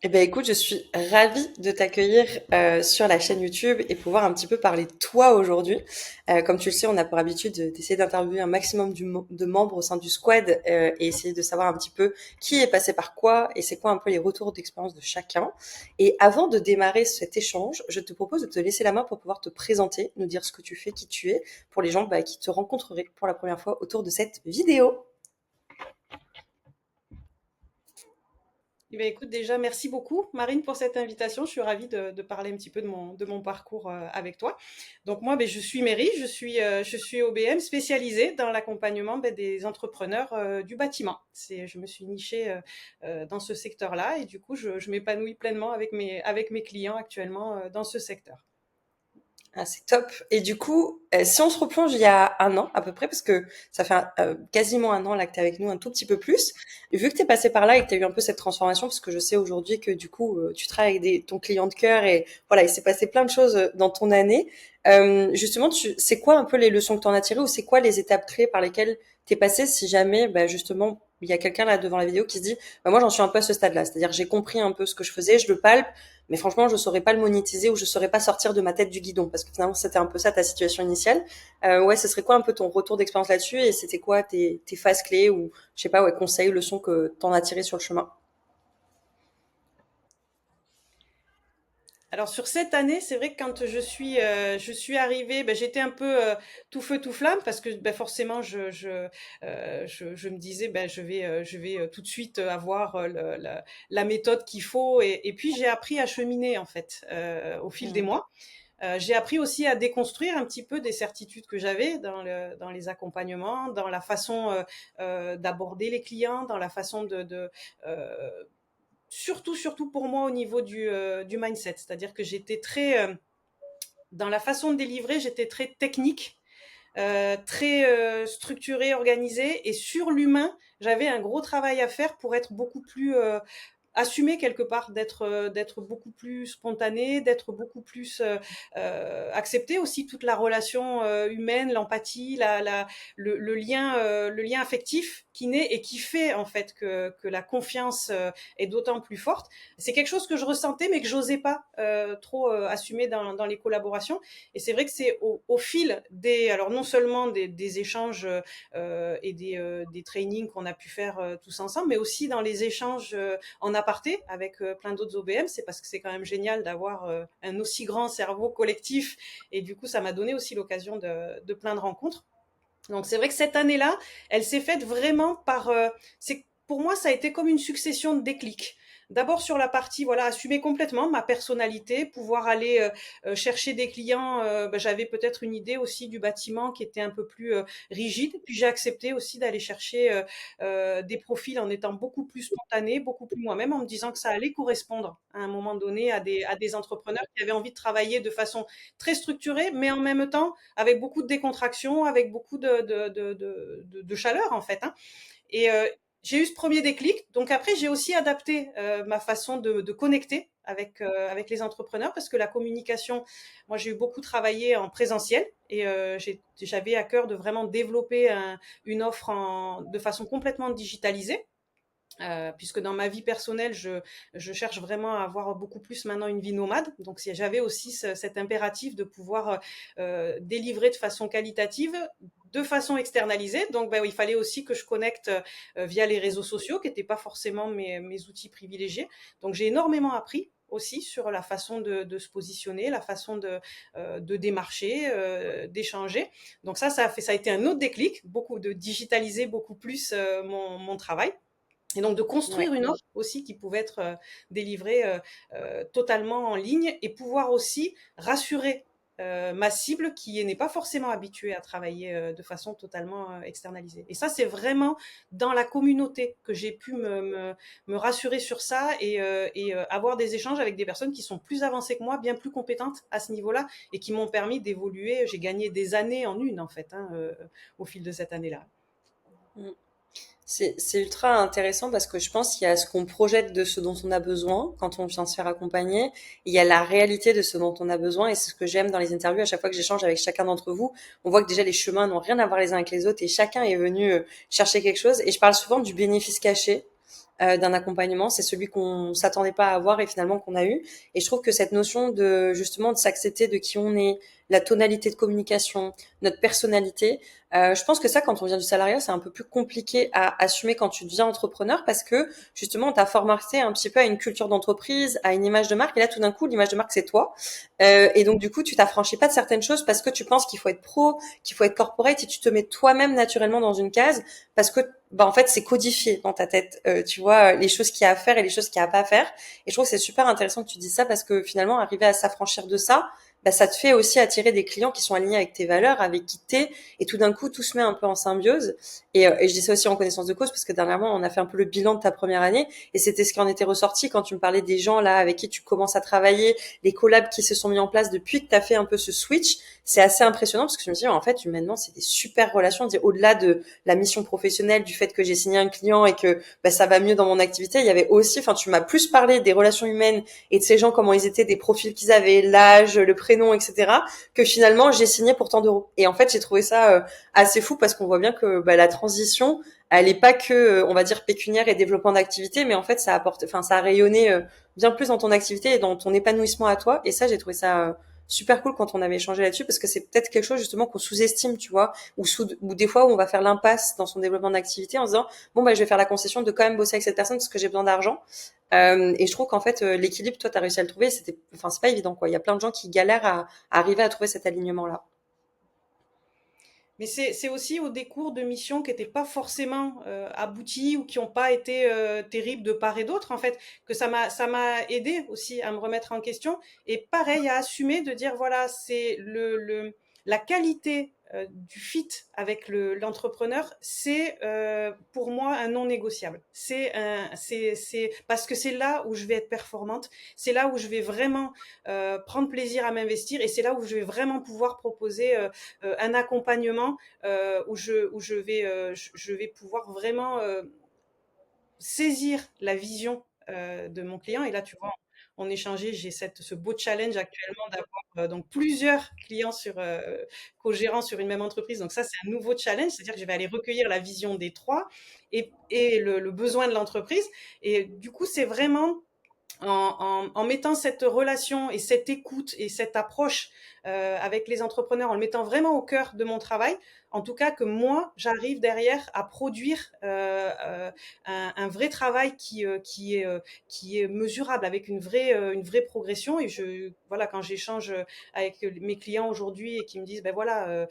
Eh ben écoute, je suis ravie de t'accueillir sur la chaîne YouTube et pouvoir un petit peu parler de toi aujourd'hui. Comme tu le sais, on a pour habitude d'essayer d'interviewer un maximum de membres au sein du squad et essayer de savoir un petit peu qui est passé par quoi et c'est quoi un peu les retours d'expérience de chacun. Et avant de démarrer cet échange, je te propose de te laisser la main pour pouvoir te présenter, nous dire ce que tu fais, qui tu es, pour les gens qui te rencontreraient pour la première fois autour de cette vidéo. Eh bien, écoute, déjà, merci beaucoup, Marine, pour cette invitation. Je suis ravie de parler un petit peu de mon parcours avec toi. Donc, moi, ben, je suis Mary, je suis OBM spécialisée dans l'accompagnement des entrepreneurs du bâtiment. Je me suis nichée dans ce secteur-là et du coup, je m'épanouis pleinement avec mes clients actuellement dans ce secteur. Ah, c'est top. Et du coup, si on se replonge il y a un an à peu près, parce que ça fait quasiment un an là que tu es avec nous, un tout petit peu plus, vu que tu es passé par là et que tu as eu un peu cette transformation, parce que je sais aujourd'hui que du coup, tu travailles avec ton client de cœur et voilà, il s'est passé plein de choses dans ton année. Justement, c'est quoi un peu les leçons que tu en as tirées ou c'est quoi les étapes clés par lesquelles tu es passé si jamais, justement, il y a quelqu'un là devant la vidéo qui se dit, moi j'en suis un peu à ce stade-là, c'est-à-dire j'ai compris un peu ce que je faisais, je le palpe, mais franchement, je saurais pas le monétiser ou je saurais pas sortir de ma tête du guidon parce que finalement, c'était un peu ça ta situation initiale. Ouais, ce serait quoi un peu ton retour d'expérience là-dessus et c'était quoi tes phases clés ou je sais pas, ouais, conseils, leçons que t'en as tiré sur le chemin. Alors sur cette année, c'est vrai que quand je suis arrivée, ben, j'étais un peu tout feu tout flamme parce que ben, forcément je me disais ben, je vais tout de suite avoir la méthode qu'il faut et puis j'ai appris à cheminer en fait au fil des Mm. mois. J'ai appris aussi à déconstruire un petit peu des certitudes que j'avais dans les accompagnements, dans la façon d'aborder les clients, dans la façon euh, surtout pour moi au niveau du mindset, c'est-à-dire que j'étais très dans la façon de délivrer, j'étais très technique, très structurée, organisée, et sur l'humain, j'avais un gros travail à faire pour être beaucoup plus assumer quelque part d'être beaucoup plus spontané, d'être beaucoup plus accepter aussi toute la relation humaine, l'empathie, le lien affectif qui naît et qui fait en fait que la confiance est d'autant plus forte. C'est quelque chose que je ressentais mais que j'osais pas trop assumer dans les collaborations. Et c'est vrai que c'est au fil alors non seulement des échanges et des trainings qu'on a pu faire tous ensemble, mais aussi dans les échanges en aparté avec plein d'autres OBM. C'est parce que c'est quand même génial d'avoir un aussi grand cerveau collectif. Et du coup, ça m'a donné aussi l'occasion de plein de rencontres. Donc c'est vrai que cette année-là, elle s'est faite vraiment pour moi, ça a été comme une succession de déclics. D'abord sur la partie, voilà, assumer complètement ma personnalité, pouvoir aller chercher des clients. J'avais peut-être une idée aussi du bâtiment qui était un peu plus rigide. Puis j'ai accepté aussi d'aller chercher des profils en étant beaucoup plus spontanée, beaucoup plus moi-même, en me disant que ça allait correspondre à un moment donné à des entrepreneurs qui avaient envie de travailler de façon très structurée, mais en même temps avec beaucoup de décontraction, avec beaucoup de chaleur en fait. Hein. Et j'ai eu ce premier déclic. Donc après, j'ai aussi adapté ma façon de connecter avec les entrepreneurs parce que la communication, moi j'ai eu beaucoup travaillé en présentiel et j'avais à cœur de vraiment développer une offre de façon complètement digitalisée. Puisque dans ma vie personnelle, je cherche vraiment à avoir beaucoup plus maintenant une vie nomade. Donc j'avais aussi cet impératif de pouvoir délivrer de façon qualitative, de façon externalisée. Donc il fallait aussi que je connecte via les réseaux sociaux, qui n'étaient pas forcément mes outils privilégiés. Donc j'ai énormément appris aussi sur la façon de se positionner, la façon de démarcher, d'échanger. Donc ça a été un autre déclic, beaucoup de digitaliser beaucoup plus mon travail. Et donc de Ouais. construire une offre aussi qui pouvait être délivrée totalement en ligne et pouvoir aussi rassurer ma cible qui n'est pas forcément habituée à travailler de façon totalement externalisée. Et ça, c'est vraiment dans la communauté que j'ai pu me rassurer sur ça et avoir des échanges avec des personnes qui sont plus avancées que moi, bien plus compétentes à ce niveau-là et qui m'ont permis d'évoluer. J'ai gagné des années en une, en fait, hein, au fil de cette année-là. Mm. C'est ultra intéressant parce que je pense qu'il y a ce qu'on projette de ce dont on a besoin quand on vient se faire accompagner. Il y a la réalité de ce dont on a besoin et c'est ce que j'aime dans les interviews. À chaque fois que j'échange avec chacun d'entre vous, on voit que déjà les chemins n'ont rien à voir les uns avec les autres et chacun est venu chercher quelque chose. Et je parle souvent du bénéfice caché. d'un accompagnement. C'est celui qu'on s'attendait pas à avoir et finalement qu'on a eu. Et je trouve que cette notion de justement de s'accepter de qui on est, la tonalité de communication, notre personnalité, je pense que ça, quand on vient du salariat, c'est un peu plus compliqué à assumer quand tu deviens entrepreneur parce que justement, on t'a formaté un petit peu à une culture d'entreprise, à une image de marque. Et là, tout d'un coup, l'image de marque, c'est toi. Et donc, du coup, tu t'affranchis pas de certaines choses parce que tu penses qu'il faut être pro, qu'il faut être corporate et tu te mets toi-même naturellement dans une case parce que bah en fait c'est codifié dans ta tête, tu vois les choses qu'il y a à faire et les choses qu'il y a pas à faire. Et je trouve que c'est super intéressant que tu dises ça parce que finalement arriver à s'affranchir de ça, bah ça te fait aussi attirer des clients qui sont alignés avec tes valeurs, avec qui t'es, et tout d'un coup tout se met un peu en symbiose. Et je dis ça aussi en connaissance de cause parce que dernièrement on a fait un peu le bilan de ta première année et c'était ce qui en était ressorti quand tu me parlais des gens là avec qui tu commences à travailler, les collabs qui se sont mis en place depuis que tu as fait un peu ce switch. C'est assez impressionnant parce que je me dis en fait humainement c'est des super relations, au-delà de la mission professionnelle, du fait que j'ai signé un client et que bah, ça va mieux dans mon activité, il y avait aussi, enfin tu m'as plus parlé des relations humaines et de ces gens, comment ils étaient, des profils qu'ils avaient, l'âge, le prénom, etc., que finalement j'ai signé pour tant d'euros. Et en fait j'ai trouvé ça assez fou parce qu'on voit bien que bah, la transition, elle est pas que, on va dire, pécuniaire et développement d'activité, mais en fait ça apporte, enfin ça a rayonné bien plus dans ton activité et dans ton épanouissement à toi. Et ça j'ai trouvé ça super cool quand on avait échangé là-dessus parce que c'est peut-être quelque chose justement qu'on sous-estime, tu vois, ou des fois où on va faire l'impasse dans son développement d'activité en se disant bon bah je vais faire la concession de quand même bosser avec cette personne parce que j'ai besoin d'argent. Et je trouve qu'en fait l'équilibre, toi t'as réussi à le trouver. C'était, enfin c'est pas évident quoi. Il y a plein de gens qui galèrent à arriver à trouver cet alignement là. Mais c'est aussi au décours de missions qui n'étaient pas forcément abouties ou qui n'ont pas été terribles de part et d'autre, en fait, que ça m'a aidé aussi à me remettre en question. Et pareil, à assumer de dire, voilà, c'est la qualité du fit avec l'entrepreneur, c'est pour moi un non négociable. C'est parce que c'est là où je vais être performante, c'est là où je vais vraiment prendre plaisir à m'investir et c'est là où je vais vraiment pouvoir proposer un accompagnement où je vais pouvoir vraiment saisir la vision de mon client. Et là, tu vois, on échangeait, j'ai ce beau challenge actuellement d'avoir donc plusieurs clients co-gérants sur une même entreprise. Donc ça, c'est un nouveau challenge, c'est-à-dire que je vais aller recueillir la vision des trois et le besoin de l'entreprise. Et du coup, c'est vraiment en mettant cette relation et cette écoute et cette approche avec les entrepreneurs, en le mettant vraiment au cœur de mon travail, en tout cas que moi, j'arrive derrière à produire un vrai travail qui est mesurable, avec une vraie progression. Et voilà, quand j'échange avec mes clients aujourd'hui et qui me disent, ben voilà,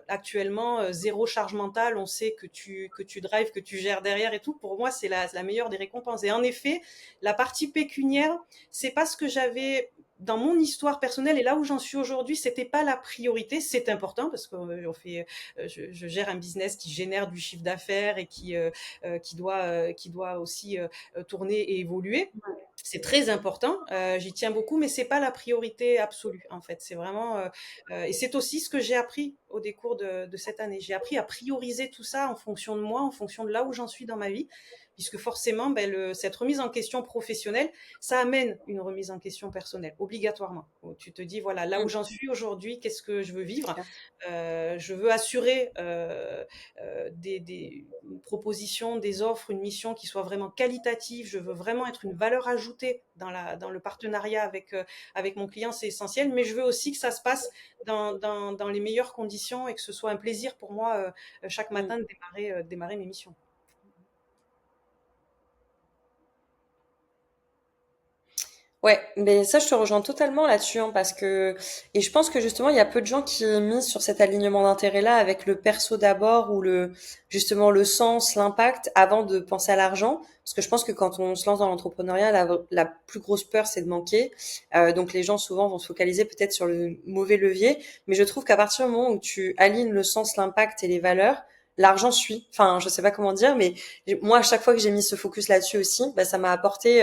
actuellement, zéro charge mentale, on sait que tu drives, que tu gères derrière et tout, pour moi, c'est la meilleure des récompenses. Et en effet, la partie pécuniaire, c'est pas ce que j'avais dans mon histoire personnelle et là où j'en suis aujourd'hui, c'était pas la priorité. C'est important parce que je gère un business qui génère du chiffre d'affaires et qui doit aussi tourner et évoluer. C'est très important, j'y tiens beaucoup, mais c'est pas la priorité absolue en fait. C'est vraiment et c'est aussi ce que j'ai appris au décours de cette année. J'ai appris à prioriser tout ça en fonction de moi, en fonction de là où j'en suis dans ma vie, puisque forcément, cette remise en question professionnelle, ça amène une remise en question personnelle, obligatoirement. Où tu te dis, voilà, là où j'en suis aujourd'hui, qu'est-ce que je veux vivre? Je veux assurer des propositions, des offres, une mission qui soit vraiment qualitative. Je veux vraiment être une valeur ajoutée dans le partenariat avec mon client, c'est essentiel. Mais je veux aussi que ça se passe dans les meilleures conditions et que ce soit un plaisir pour moi chaque matin de démarrer mes missions. Ouais, mais ça, je te rejoins totalement là-dessus, hein, parce que, et je pense que justement, il y a peu de gens qui misent sur cet alignement d'intérêt-là avec le perso d'abord ou justement, le sens, l'impact avant de penser à l'argent. Parce que je pense que quand on se lance dans l'entrepreneuriat, la plus grosse peur, c'est de manquer. Donc, les gens souvent vont se focaliser peut-être sur le mauvais levier. Mais je trouve qu'à partir du moment où tu alignes le sens, l'impact et les valeurs, l'argent suit. Enfin, je sais pas comment dire, mais moi, à chaque fois que j'ai mis ce focus là-dessus aussi, bah, ça m'a apporté,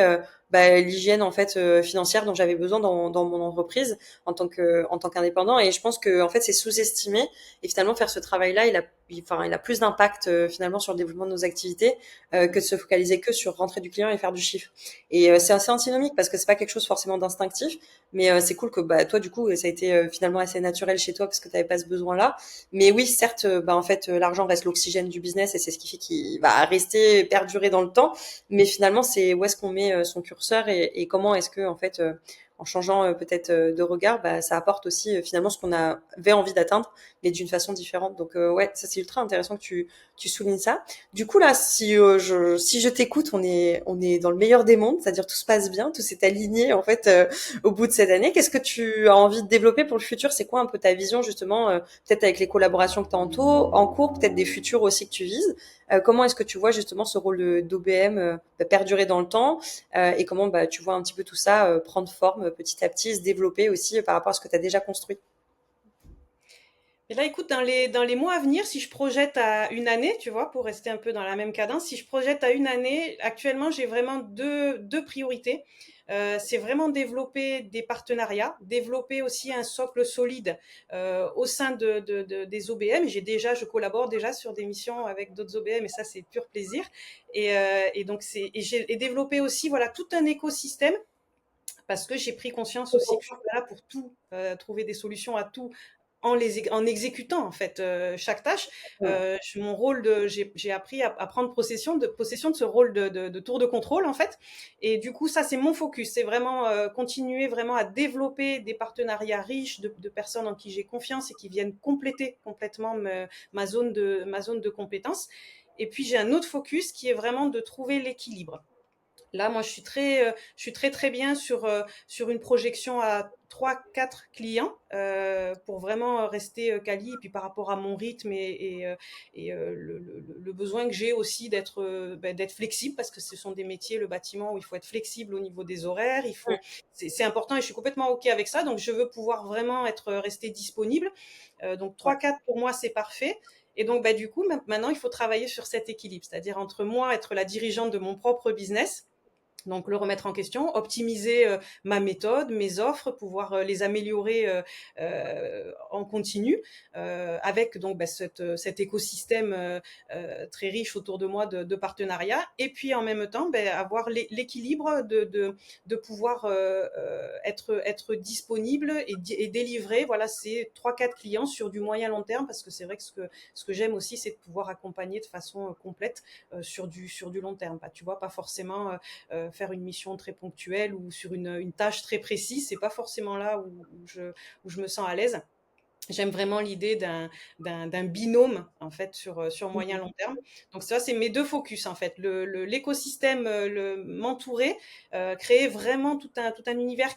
l'hygiène en fait financière dont j'avais besoin dans mon entreprise en tant qu'indépendant. Et je pense que en fait c'est sous-estimé. Et finalement faire ce travail-là, il a plus d'impact finalement sur le développement de nos activités que de se focaliser que sur rentrer du client et faire du chiffre. Et c'est assez antinomique parce que c'est pas quelque chose forcément d'instinctif, mais c'est cool que toi du coup ça a été finalement assez naturel chez toi parce que tu n'avais pas ce besoin-là. Mais oui, certes, en fait l'argent reste l'oxygène du business et c'est ce qui fait qu'il va rester perdurer dans le temps. Mais finalement c'est où est-ce qu'on met son curseur et comment est-ce que en fait en changeant peut-être de regard, ça apporte aussi finalement ce qu'on avait envie d'atteindre, mais d'une façon différente. Donc ouais, ça c'est ultra intéressant que tu soulignes ça. Du coup là, si je t'écoute, on est dans le meilleur des mondes, c'est-à-dire tout se passe bien, tout s'est aligné en fait au bout de cette année. Qu'est-ce que tu as envie de développer pour le futur? C'est quoi un peu ta vision justement, peut-être avec les collaborations que tu as en cours, peut-être des futurs aussi que tu vises. Comment est-ce que tu vois justement ce rôle d'OBM perdurer dans le temps et comment tu vois un petit peu tout ça prendre forme petit à petit, se développer aussi par rapport à ce que tu as déjà construit? Et là, écoute, dans les mois à venir, si je projette à une année, tu vois, pour rester un peu dans la même cadence, si je projette à une année, actuellement, j'ai vraiment deux priorités. C'est vraiment développer des partenariats, développer aussi un socle solide au sein des OBM. Je collabore déjà sur des missions avec d'autres OBM et ça, c'est pur plaisir. Et donc, et développer aussi, voilà, tout un écosystème parce que j'ai pris conscience aussi que je suis pas là pour tout, trouver des solutions à tout en exécutant en fait chaque tâche. J'ai appris à prendre possession de ce rôle de tour de contrôle en fait. Et du coup, ça c'est mon focus, c'est vraiment continuer vraiment à développer des partenariats riches de personnes en qui j'ai confiance et qui viennent compléter complètement ma zone de compétences. Et puis j'ai un autre focus qui est vraiment de trouver l'équilibre. Là, moi, je suis très très bien sur une projection à trois, quatre clients pour vraiment rester quali. Et puis par rapport à mon rythme le besoin que j'ai aussi d'être flexible parce que ce sont des métiers, le bâtiment où il faut être flexible au niveau des horaires. C'est important et je suis complètement ok avec ça. Donc je veux pouvoir vraiment être resté disponible. Donc Ouais. trois, quatre pour moi c'est parfait. Et donc du coup maintenant il faut travailler sur cet équilibre, c'est-à-dire entre moi être la dirigeante de mon propre business, donc le remettre en question, optimiser ma méthode, mes offres, pouvoir les améliorer en continu, avec donc cet écosystème très riche autour de moi de partenariats, et puis en même temps avoir l'équilibre de pouvoir être disponible et délivrer voilà ces trois quatre clients sur du moyen long terme, parce que c'est vrai que ce que j'aime aussi c'est de pouvoir accompagner de façon complète sur du long terme. Tu vois, pas forcément faire une mission très ponctuelle ou sur une tâche très précise, c'est pas forcément là où je me sens à l'aise. J'aime vraiment l'idée d'un binôme en fait sur moyen long terme. Donc ça, c'est mes deux focus en fait. L'écosystème, m'entourer, créer vraiment tout un univers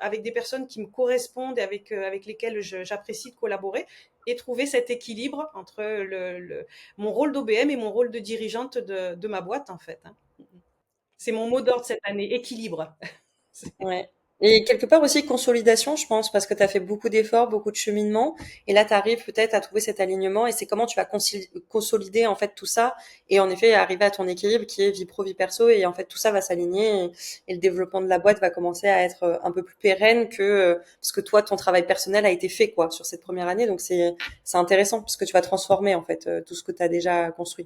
avec des personnes qui me correspondent et avec lesquelles j'apprécie de collaborer, et trouver cet équilibre entre mon rôle d'OBM et mon rôle de dirigeante de ma boîte en fait. Hein. C'est mon mot d'ordre cette année, équilibre. Ouais. Et quelque part aussi consolidation, je pense, parce que tu as fait beaucoup d'efforts, beaucoup de cheminement, et là tu arrives peut-être à trouver cet alignement, et c'est comment tu vas consolider en fait tout ça, et en effet arriver à ton équilibre qui est vie pro, vie perso, et en fait tout ça va s'aligner, et le développement de la boîte va commencer à être un peu plus pérenne parce que toi ton travail personnel a été fait quoi sur cette première année, donc c'est intéressant parce que tu vas transformer en fait tout ce que tu as déjà construit.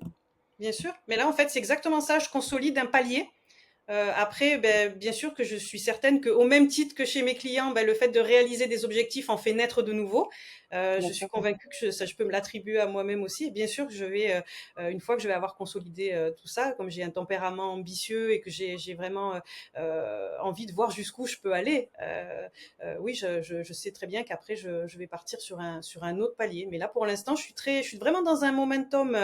Bien sûr, mais là en fait c'est exactement ça, je consolide un palier. Après, bien sûr que je suis certaine qu'au même titre que chez mes clients, le fait de réaliser des objectifs en fait naître de nouveaux. Bien Je suis sûr. convaincue que ça, je peux me l'attribuer à moi-même aussi. Et bien sûr que je vais, une fois que je vais avoir consolidé tout ça, comme j'ai un tempérament ambitieux et que j'ai vraiment envie de voir jusqu'où je peux aller, oui, je sais très bien qu'après, je vais partir sur un autre palier. Mais là, pour l'instant, je suis vraiment dans un momentum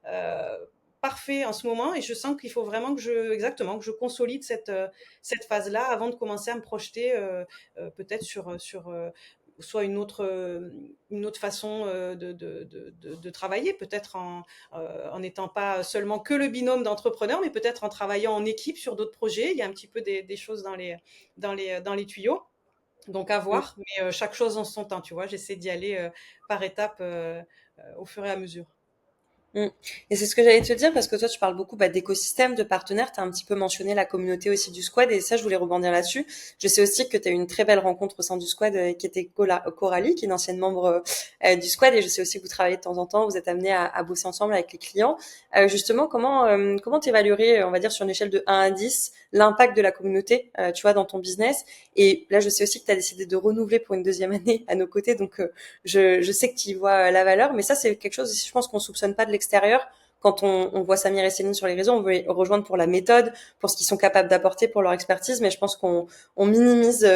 euh, parfait en ce moment, et je sens qu'il faut vraiment exactement, que je consolide cette phase-là avant de commencer à me projeter peut-être sur soit une autre façon de travailler, peut-être en n'étant pas seulement que le binôme d'entrepreneurs, mais peut-être en travaillant en équipe sur d'autres projets. Il y a un petit peu des choses dans les tuyaux. Donc à Mm. voir, mais chaque chose en son temps, tu vois, j'essaie d'y aller par étapes au fur et à mesure. Mm. Et c'est ce que j'allais te dire parce que toi tu parles beaucoup d'écosystème, de partenaires, tu as un petit peu mentionné la communauté aussi du squad et ça je voulais rebondir là-dessus. Je sais aussi que tu as eu une très belle rencontre au sein du squad qui était Coralie, qui est une ancienne membre du squad et je sais aussi que vous travaillez de temps en temps, vous êtes amenés à bosser ensemble avec les clients. Justement, comment t'évaluerais, on va dire sur une échelle de 1 à 10, l'impact de la communauté, tu vois, dans ton business. Et là je sais aussi que tu as décidé de renouveler pour une deuxième année à nos côtés, donc je sais que tu y vois la valeur, mais ça, c'est quelque chose, je pense qu'on soupçonne pas de l'extérieur. Quand on voit Samir et Céline sur les réseaux, on veut les rejoindre pour la méthode, pour ce qu'ils sont capables d'apporter, pour leur expertise, mais je pense qu'on minimise,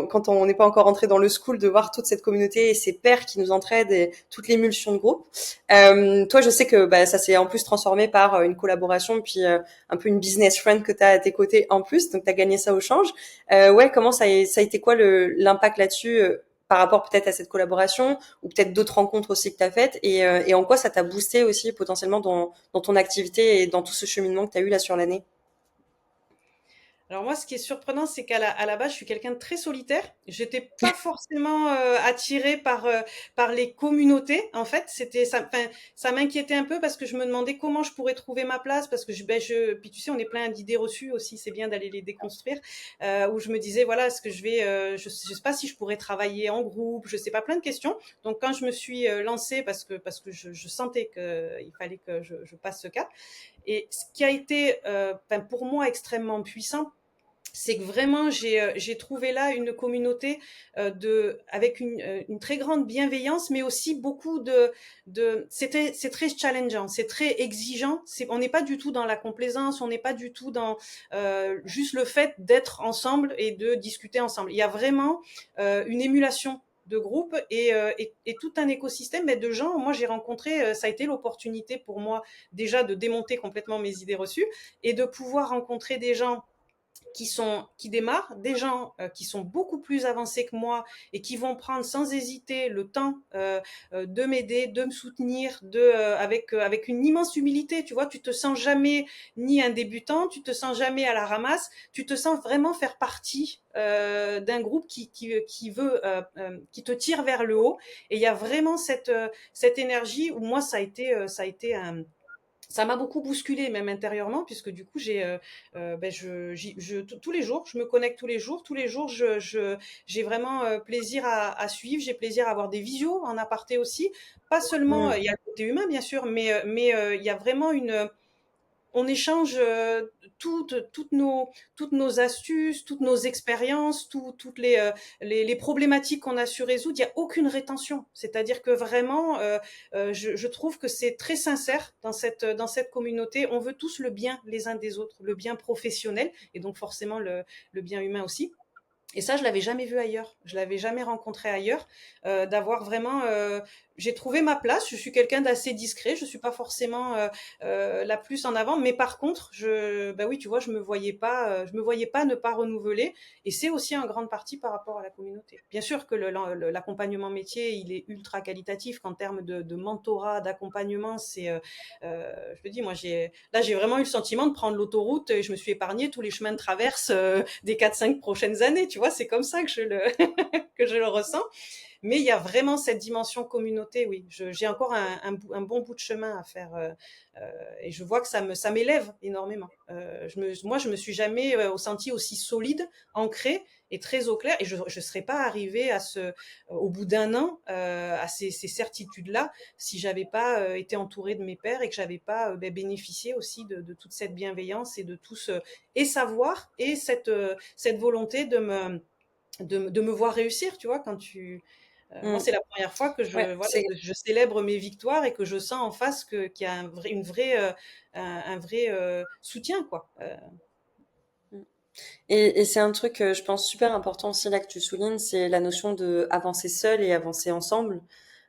quand on n'est pas encore entré dans le school, de voir toute cette communauté et ces pairs qui nous entraident et toute l'émulsion de groupe. Toi, je sais que ça s'est en plus transformé par une collaboration, puis un peu une business friend que tu as à tes côtés en plus, donc tu as gagné ça au change. Ouais, comment ça a été quoi l'impact là-dessus par rapport peut-être à cette collaboration ou peut-être d'autres rencontres aussi que tu as faites et en quoi ça t'a boosté aussi potentiellement dans ton activité et dans tout ce cheminement que tu as eu là sur l'année. Alors moi, ce qui est surprenant, c'est à la base, je suis quelqu'un de très solitaire. J'étais pas forcément attirée par les communautés. En fait, enfin, ça m'inquiétait un peu parce que je me demandais comment je pourrais trouver ma place parce que puis tu sais, on est plein d'idées reçues aussi. C'est bien d'aller les déconstruire. Où je me disais, voilà, est-ce que je sais pas si je pourrais travailler en groupe, je sais pas, plein de questions. Donc quand je me suis lancée parce que je sentais qu'il fallait que je passe ce cap. Et ce qui a été, enfin, pour moi, extrêmement puissant, c'est que vraiment j'ai trouvé là une communauté avec une très grande bienveillance, mais aussi beaucoup c'est très challengeant, c'est très exigeant. On n'est pas du tout dans la complaisance, on n'est pas du tout dans juste le fait d'être ensemble et de discuter ensemble. Il y a vraiment une émulation de groupe et tout un écosystème de gens. Moi, j'ai rencontré, ça a été l'opportunité pour moi déjà de démonter complètement mes idées reçues et de pouvoir rencontrer des gens qui démarrent, des gens qui sont beaucoup plus avancés que moi et qui vont prendre sans hésiter le temps de m'aider, de me soutenir, avec une immense humilité. Tu vois, tu te sens jamais ni un débutant, tu te sens jamais à la ramasse, tu te sens vraiment faire partie d'un groupe qui veut, qui te tire vers le haut. Et il y a vraiment cette énergie où moi ça a été un ça m'a beaucoup bousculé même intérieurement puisque du coup tous les jours je me connecte tous les jours j'ai vraiment plaisir à suivre, j'ai plaisir à avoir des visios en aparté aussi, pas seulement il y a le côté humain bien sûr mais il y a vraiment une on échange toutes nos astuces, toutes nos expériences, toutes les problématiques qu'on a su résoudre. Il n'y a aucune rétention. C'est-à-dire que vraiment, je trouve que c'est très sincère dans cette communauté. On veut tous le bien les uns des autres, le bien professionnel et donc forcément le bien humain aussi. Et ça, je l'avais jamais vu ailleurs. Je l'avais jamais rencontré ailleurs. D'avoir vraiment, j'ai trouvé ma place. Je suis quelqu'un d'assez discret. Je suis pas forcément la plus en avant, mais par contre, bah oui, tu vois, je me voyais pas ne pas renouveler. Et c'est aussi en grande partie par rapport à la communauté. Bien sûr que l'accompagnement métier, il est ultra qualitatif qu'en termes de mentorat, d'accompagnement, je te dis, moi, j'ai vraiment eu le sentiment de prendre l'autoroute et je me suis épargné tous les chemins de traverse des 4-5 prochaines années. Tu vois, c'est comme ça que que je le ressens. Mais il y a vraiment cette dimension communauté, oui. J'ai encore un bon bout de chemin à faire et je vois que ça m'élève énormément. Moi, je me suis jamais sentie aussi solide, ancrée et très au clair. Et je ne serais pas arrivée au bout d'un an à ces certitudes-là si j'avais pas été entourée de mes pairs et que j'avais pas bénéficié aussi de toute cette bienveillance et de tout ce et savoir et cette volonté de me voir réussir, tu vois, moi, Mm. c'est la première fois Ouais, voilà, que je célèbre mes victoires et que je sens en face qu'il y a un vrai soutien, quoi. et c'est un truc, je pense, super important aussi là que tu soulignes, c'est la notion de avancer seul et avancer ensemble.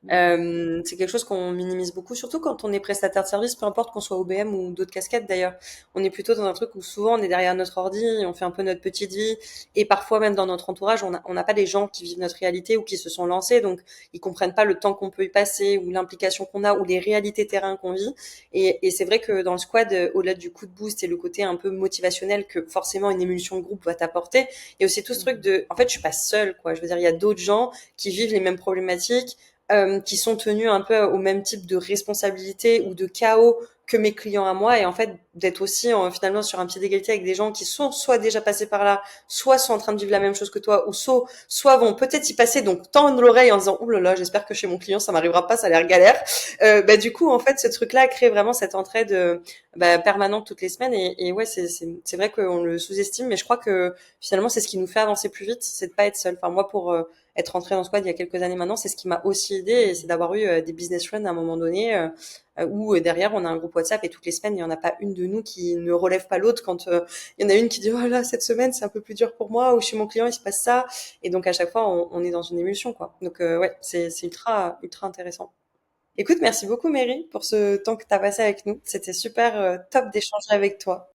C'est quelque chose qu'on minimise beaucoup, surtout quand on est prestataire de service, peu importe qu'on soit OBM ou d'autres casquettes d'ailleurs. On est plutôt dans un truc où souvent on est derrière notre ordi, on fait un peu notre petite vie, et parfois même dans notre entourage, on n'a pas des gens qui vivent notre réalité ou qui se sont lancés, donc ils comprennent pas le temps qu'on peut y passer ou l'implication qu'on a ou les réalités terrain qu'on vit. Et c'est vrai que dans le squad, au-delà du coup de boost et le côté un peu motivationnel que forcément une émulsion de groupe va t'apporter, il y a aussi tout ce truc de, en fait, je suis pas seule, quoi. Je veux dire, il y a d'autres gens qui vivent les mêmes problématiques qui sont tenus un peu au même type de responsabilité ou de chaos que mes clients à moi, et en fait d'être aussi finalement sur un pied d'égalité avec des gens qui sont soit déjà passés par là, soit sont en train de vivre la même chose que toi, ou soit vont peut-être y passer, donc tendre l'oreille en disant ouh là là, j'espère que chez mon client ça m'arrivera pas, ça a l'air galère. Du coup en fait ce truc-là crée vraiment cette entraide permanente toutes les semaines, et ouais c'est vrai qu'on le sous-estime, mais je crois que finalement c'est ce qui nous fait avancer plus vite, c'est de pas être seul. Enfin moi pour être rentrée dans Squad il y a quelques années maintenant, c'est ce qui m'a aussi aidé, et c'est d'avoir eu des business friends à un moment donné, où derrière on a un groupe WhatsApp et toutes les semaines il y en a pas une de nous qui ne relève pas l'autre quand il y en a une qui dit oh là cette semaine c'est un peu plus dur pour moi, ou chez mon client il se passe ça, et donc à chaque fois on est dans une émulsion quoi. Donc ouais c'est ultra intéressant. Écoute, merci beaucoup Mary pour ce temps que tu as passé avec nous. C'était super top d'échanger avec toi.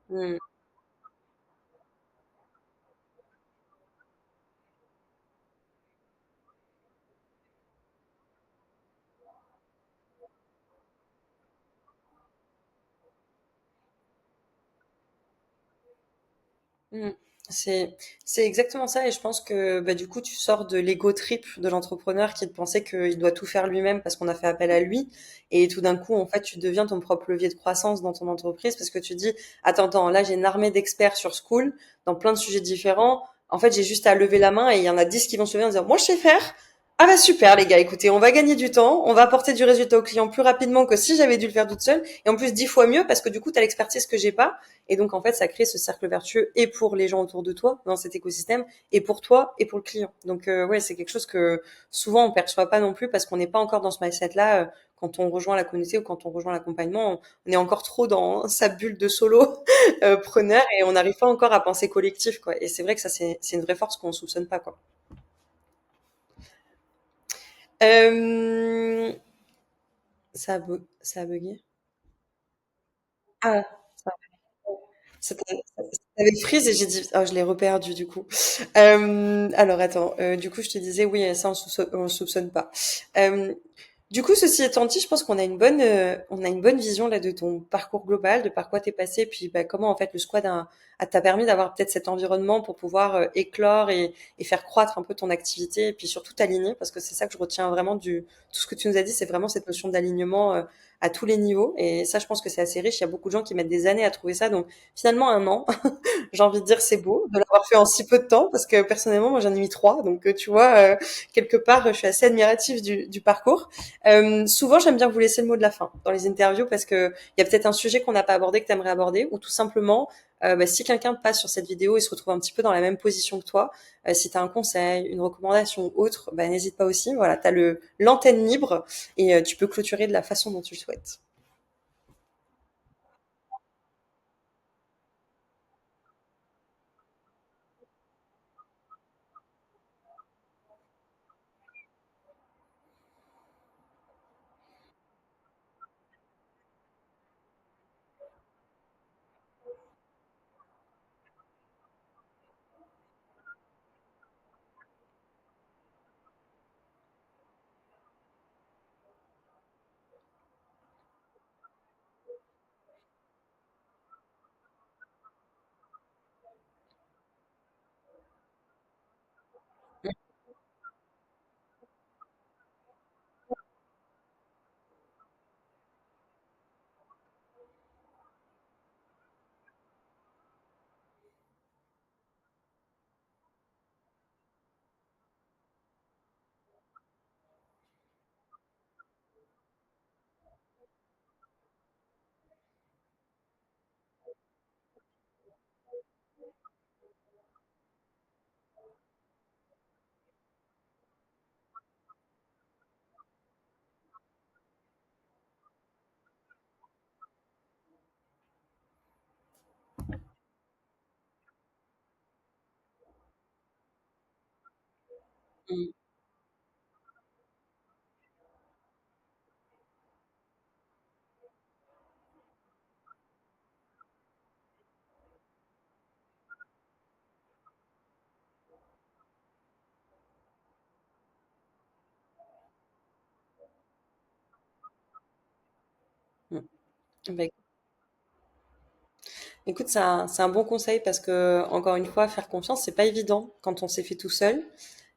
Mm. Mm. C'est c'est exactement ça et je pense que bah, du coup tu sors de l'ego trip de l'entrepreneur qui pensait qu'il doit tout faire lui-même parce qu'on a fait appel à lui et tout d'un coup en fait tu deviens ton propre levier de croissance dans ton entreprise parce que tu dis attends là j'ai une armée d'experts sur School dans plein de sujets différents, en fait j'ai juste à lever la main et il y en a 10 qui vont se lever en disant moi je sais faire. Ah bah super les gars, écoutez, on va gagner du temps, on va apporter du résultat au client plus rapidement que si j'avais dû le faire toute seule et en plus 10 fois mieux parce que du coup tu as l'expertise que j'ai pas et donc, en fait, ça crée ce cercle vertueux et pour les gens autour de toi dans cet écosystème et pour toi et pour le client. Donc, ouais, c'est quelque chose que souvent on perçoit pas non plus parce qu'on n'est pas encore dans ce mindset-là. Quand on rejoint la communauté ou quand on rejoint l'accompagnement, on est encore trop dans sa bulle de solo preneur et on n'arrive pas encore à penser collectif, quoi. Et c'est vrai que ça, c'est une vraie force qu'on soupçonne pas, quoi. Euh, ça a bugué. Ah, ça t'avait freeze et j'ai dit, oh, je l'ai reperdu du coup. Alors attends, du coup je te disais oui, ça on soupçonne pas. Euh, du coup, ceci étant dit, je pense qu'on a on a une bonne vision là de ton parcours global, de par quoi t'es passé, puis bah, comment en fait le squad t'a permis d'avoir peut-être cet environnement pour pouvoir éclore et faire croître un peu ton activité, et puis surtout t'aligner, parce que c'est ça que je retiens vraiment du tout ce que tu nous as dit, c'est vraiment cette notion d'alignement à tous les niveaux, et ça, je pense que c'est assez riche. Il y a beaucoup de gens qui mettent des années à trouver ça, donc finalement un an, j'ai envie de dire c'est beau de l'avoir fait en si peu de temps, parce que personnellement, moi j'en ai mis trois, donc tu vois, quelque part, je suis assez admirative du parcours. Souvent, j'aime bien vous laisser le mot de la fin dans les interviews parce que il y a peut-être un sujet qu'on n'a pas abordé que tu aimerais aborder ou tout simplement, bah, si quelqu'un passe sur cette vidéo et se retrouve un petit peu dans la même position que toi, si tu as un conseil, une recommandation ou autre, bah, n'hésite pas aussi. Voilà, tu as l'antenne libre et tu peux clôturer de la façon dont tu le souhaites. Mm. Mm. Bah, écoute, c'est un bon conseil parce que, encore une fois, faire confiance, c'est pas évident quand on s'est fait tout seul.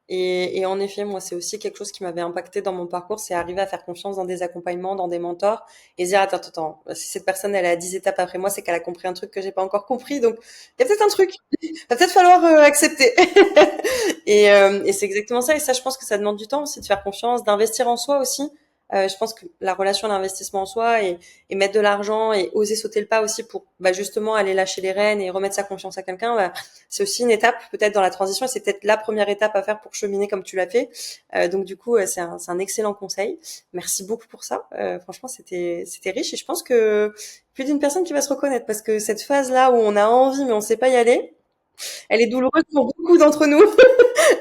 Et en effet, moi, c'est aussi quelque chose qui m'avait impacté dans mon parcours, c'est arriver à faire confiance dans des accompagnements, dans des mentors, et se dire, attends, si cette personne, elle est à 10 étapes après moi, c'est qu'elle a compris un truc que j'ai pas encore compris, donc il y a peut-être un truc, il va peut-être falloir accepter. Et c'est exactement ça. Et ça, je pense que ça demande du temps aussi de faire confiance, d'investir en soi aussi. Je pense que la relation d'investissement en soi et mettre de l'argent et oser sauter le pas aussi pour bah, justement aller lâcher les rênes et remettre sa confiance à quelqu'un, bah, c'est aussi une étape peut-être dans la transition et c'est peut-être la première étape à faire pour cheminer comme tu l'as fait. Donc du coup, c'est un excellent conseil. Merci beaucoup pour ça. Franchement, c'était riche et je pense que plus d'une personne qui va se reconnaître parce que cette phase là où on a envie mais on sait pas y aller, elle est douloureuse pour beaucoup d'entre nous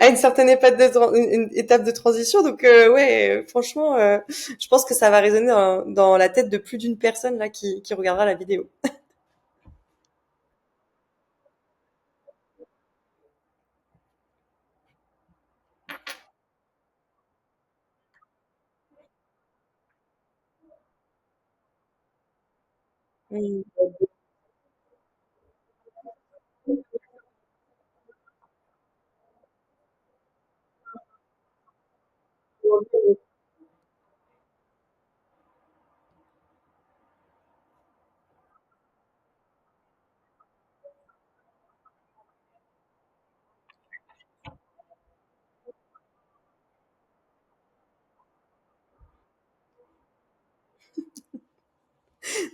à une certaine une étape de transition. Donc ouais, franchement, je pense que ça va résonner dans la tête de plus d'une personne là qui regardera la vidéo. Mm.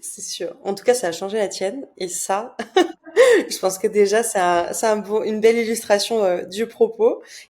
C'est sûr. En tout cas, ça a changé la tienne. Et ça, je pense que déjà, c'est une belle illustration du propos.